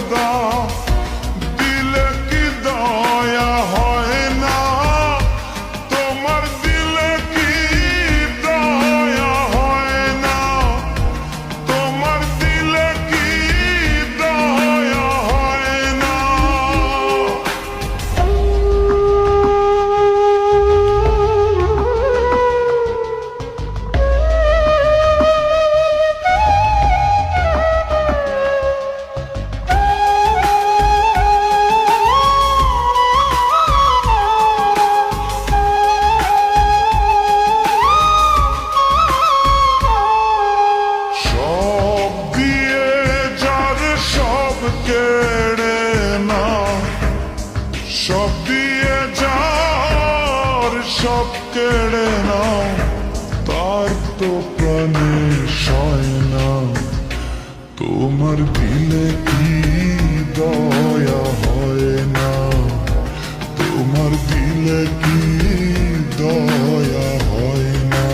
খোদা দিলে কি দয়া হয় না, তোমার দিলে কি দয়া হয় না, তোমার দিলে কি দয়া হয় না। কেড়ে নাও সব দিয়ে যার সব কেড়ে নাও, তার তো প্রাণে সয় না, তোমার দিলে কি দয়া হয় না, তোমার দিলে কি দয়া হয় না।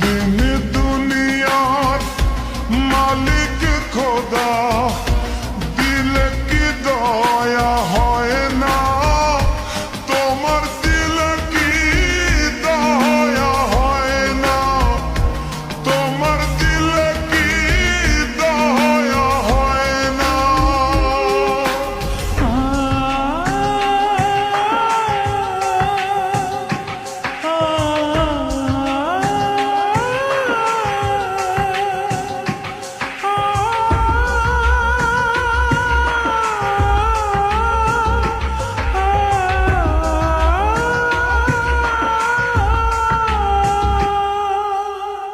দিন দুনিয়ার মালিক খোদা দিলে কি দয়া হয় না, তোমার দিলে কি দয়া হয় না, তোমার দিলে কি দয়া হয় না।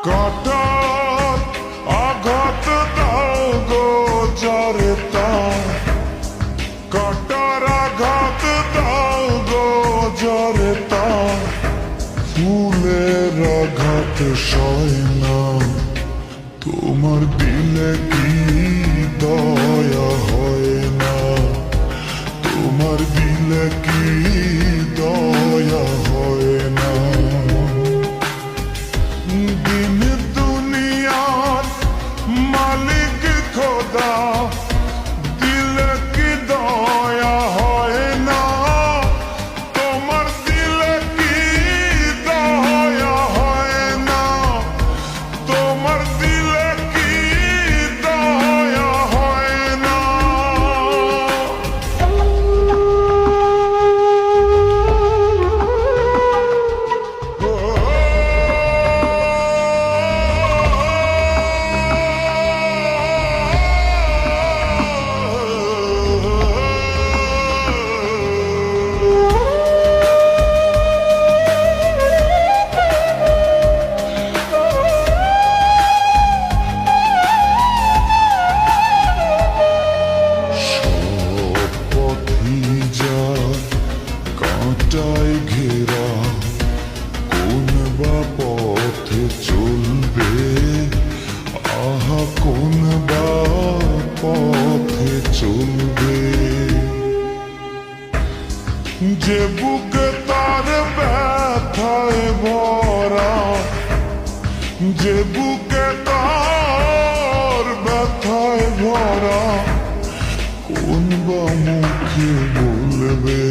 কাটার আঘাত দাও গো যারে তার, কাটার আঘাত দাও গো যারে তার, ফুলের আঘাত সয় না, তোমার দিলে কি দয়া হয় না, তোমার দিলে কি দয়া হয় না। দিন দুনিয়ার মালিক খোদা দিলে কি দয়া হয় না, তোমার দিলে কি দয়া হয় না, তোমার দিলে কি দয়া হয় না। কাঁটায় ঘেরা কোন বা পথে চলবে, আহা কোন বা পথে চলবে, যে বুকে তার ব্যথায় ভরা, যে বুকে তার ব্যথায় ভরা, কোন বা মুখে বলবে